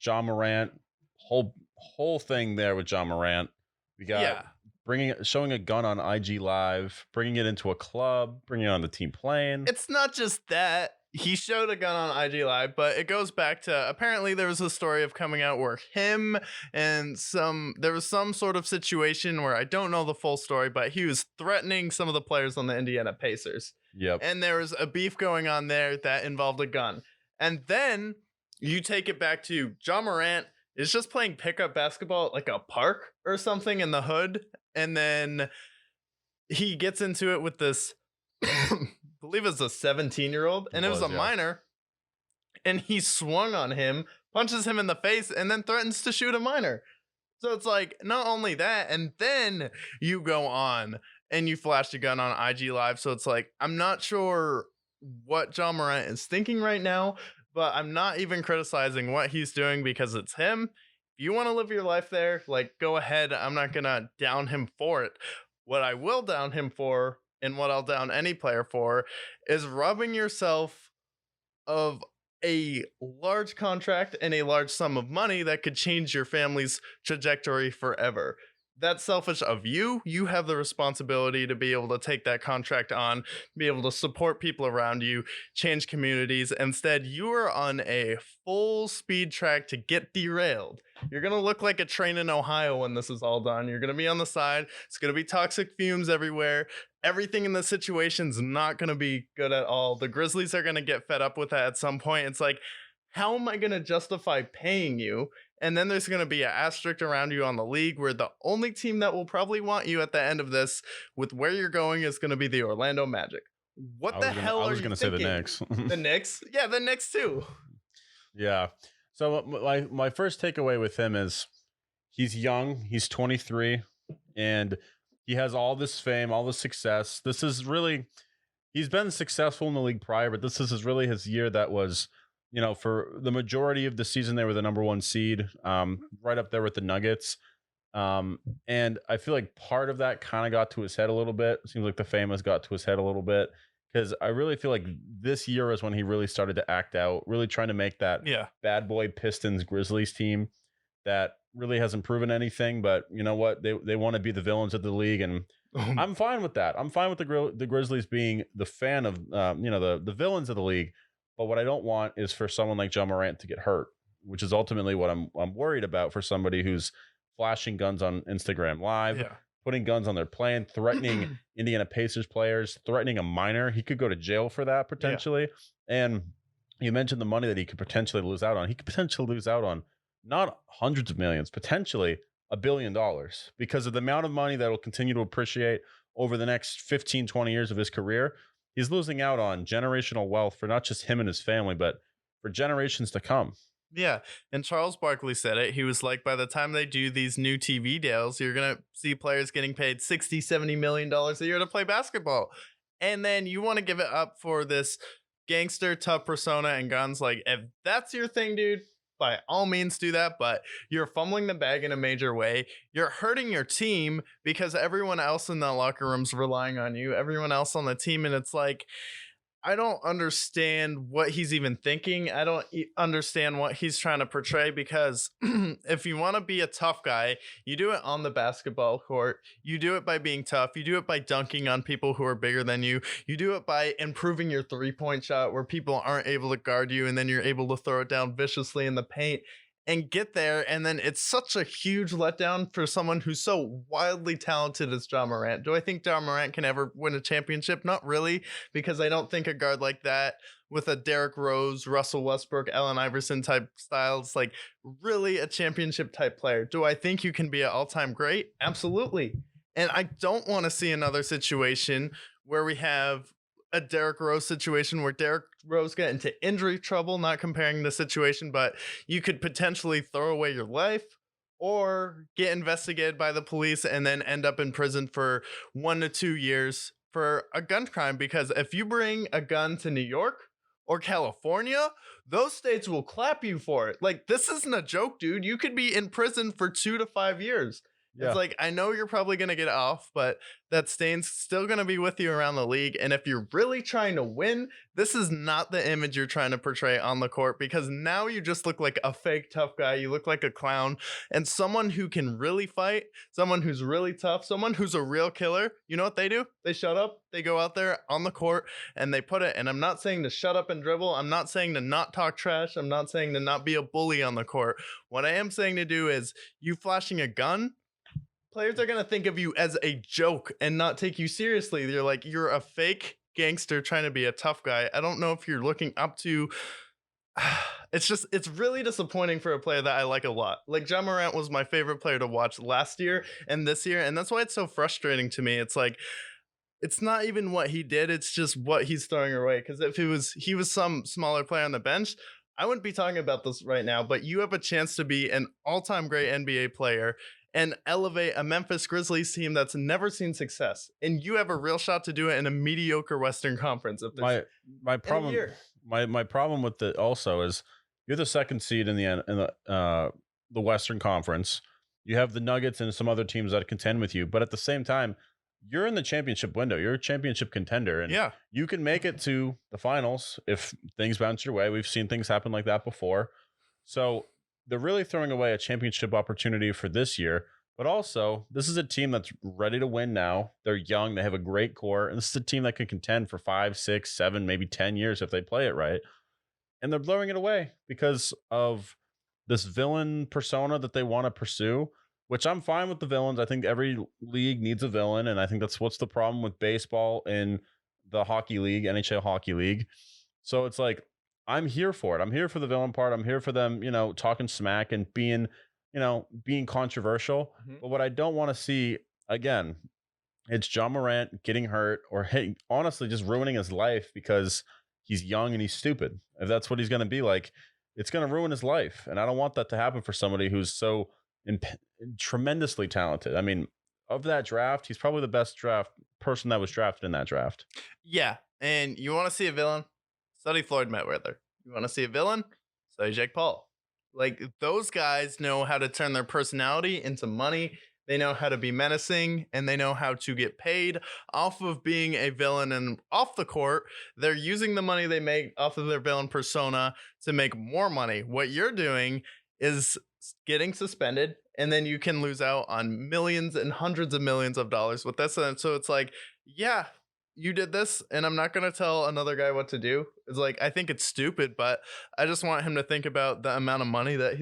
Ja Morant, whole thing there with Ja Morant. We got showing a gun on IG Live, bringing it into a club, bringing it on the team plane. It's not just that. He showed a gun on IG Live, but it goes back to apparently there was a story of coming out where him and there was some sort of situation where I don't know the full story, but he was threatening some of the players on the Indiana Pacers. Yep. And there was a beef going on there that involved a gun. And then you take it back to Ja Morant is just playing pickup basketball at like a park or something in the hood. And then he gets into it with this I believe it's a 17-year-old, and it was a minor, and he swung on him, punches him in the face, and then threatens to shoot a minor. So it's like, not only that, and then you go on and you flash the gun on IG Live. So it's like, I'm not sure what Ja Morant is thinking right now, but I'm not even criticizing what he's doing because it's him. If you want to live your life there, like, go ahead. I'm not going to down him for it. What I will down him for, and what I'll down any player for, is robbing yourself of a large contract and a large sum of money that could change your family's trajectory forever. That's selfish of you. You have the responsibility to be able to take that contract on, be able to support people around you, change communities. Instead, you are on a full speed track to get derailed. You're going to look like a train in Ohio when this is all done. You're going to be on the side. It's going to be toxic fumes everywhere. Everything in the situation's not going to be good at all. The Grizzlies are going to get fed up with that at some point. It's like, how am I going to justify paying you? And then there's going to be an asterisk around you on the league where the only team that will probably want you at the end of this with where you're going is going to be the Orlando Magic. What the hell are you thinking? I was going to say the Knicks. The Knicks? Yeah, the Knicks too. Yeah. So my first takeaway with him is he's young. He's 23 and he has all this fame, all this success. This is really, he's been successful in the league prior, but this is really his year that was, you know, for the majority of the season, they were the number 1 seed, right up there with the Nuggets. And I feel like part of that kind of got to his head a little bit. It seems like the fame has got to his head a little bit because I really feel like this year is when he really started to act out, really trying to make that bad boy Pistons Grizzlies team that really hasn't proven anything. But you know what? They want to be the villains of the league. And I'm fine with that. I'm fine with the Grizzlies being the fan of, the villains of the league. But what I don't want is for someone like Ja Morant to get hurt, which is ultimately what I'm worried about for somebody who's flashing guns on Instagram Live, putting guns on their plane, threatening Indiana Pacers players, threatening a minor. He could go to jail for that potentially. And you mentioned the money that he could potentially lose out on. He could potentially lose out on not hundreds of millions, potentially $1 billion because of the amount of money that will continue to appreciate over the next 15, 20 years of his career. He's losing out on generational wealth for not just him and his family, but for generations to come. Yeah. And Charles Barkley said it. He was like, by the time they do these new TV deals, you're going to see players getting paid $60, $70 million a year to play basketball. And then you want to give it up for this gangster tough persona and guns. Like, if that's your thing, dude, by all means do that, but you're fumbling the bag in a major way. You're hurting your team because everyone else in the locker room's relying on you, everyone else on the team. And it's like, I don't understand what he's even thinking. I don't understand what he's trying to portray because if you want to be a tough guy, you do it on the basketball court. You do it by being tough. You do it by dunking on people who are bigger than you. You do it by improving your 3-point shot where people aren't able to guard you and then you're able to throw it down viciously in the paint and get there. And then it's such a huge letdown for someone who's so wildly talented as Ja Morant. Do I think Ja Morant can ever win a championship? Not really, because I don't think a guard like that with a Derrick Rose, Russell Westbrook, Allen Iverson type styles, like really a championship type player. Do I think you can be an all-time great? Absolutely. And I don't want to see another situation where we have a Derrick Rose situation where Derrick Rose got into injury trouble, not comparing the situation, but you could potentially throw away your life or get investigated by the police and then end up in prison for 1 to 2 years for a gun crime. Because if you bring a gun to New York or California, those states will clap you for it. Like, this isn't a joke, dude. You could be in prison for 2 to 5 years. It's Yeah. like, I know you're probably going to get off, but that stain's still going to be with you around the league. And if you're really trying to win, this is not the image you're trying to portray on the court, because now you just look like a fake tough guy. You look like a clown, and someone who can really fight, someone who's really tough, someone who's a real killer. You know what they do? They shut up. They go out there on the court and they put it. And I'm not saying to shut up and dribble. I'm not saying to not talk trash. I'm not saying to not be a bully on the court. What I am saying to do is, you flashing a gun, players are going to think of you as a joke and not take you seriously. They're like, you're a fake gangster trying to be a tough guy. I don't know if you're looking up to. It's really disappointing for a player that I like a lot. Like, Ja Morant was my favorite player to watch last year and this year, and that's why it's so frustrating to me. It's like, it's not even what he did, it's just what he's throwing away. Because if he was some smaller player on the bench, I wouldn't be talking about this right now. But you have a chance to be an all-time great NBA player and elevate a Memphis Grizzlies team that's never seen success, and you have a real shot to do it in a mediocre Western Conference. If there's My problem year. my problem with it also is you're the second seed in the Western Conference. You have the Nuggets and some other teams that contend with you, but at the same time, you're in the championship window. You're a championship contender, and Yeah. you can make it to the finals if things bounce your way. We've seen things happen like that before. So they're really throwing away a championship opportunity for this year. But also, this is a team that's ready to win now. They're young. They have a great core. And this is a team that can contend for 5, 6, 7, maybe 10 years if they play it right. And they're blowing it away because of this villain persona that they want to pursue, which I'm fine with the villains. I think every league needs a villain. And I think that's what's the problem with baseball in the hockey league, NHL hockey league. So it's like, I'm here for it. I'm here for the villain part. I'm here for them, talking smack and being controversial. Mhm. But what I don't want to see again, it's Ja Morant getting hurt or, hey, honestly, just ruining his life because he's young and he's stupid. If that's what he's going to be like, it's going to ruin his life. And I don't want that to happen for somebody who's so tremendously talented. I mean, of that draft, he's probably the best draft person that was drafted in that draft. Yeah. And you want to see a villain? Study Floyd Mayweather. You want to see a villain? Study Jake Paul. Like, those guys know how to turn their personality into money. They know how to be menacing, and they know how to get paid off of being a villain. And off the court, they're using the money they make off of their villain persona to make more money. What you're doing is getting suspended, and then you can lose out on millions and hundreds of millions of dollars with this. And so it's like, yeah, you did this, and I'm not going to tell another guy what to do. It's like, I think it's stupid, but I just want him to think about the amount of money that he's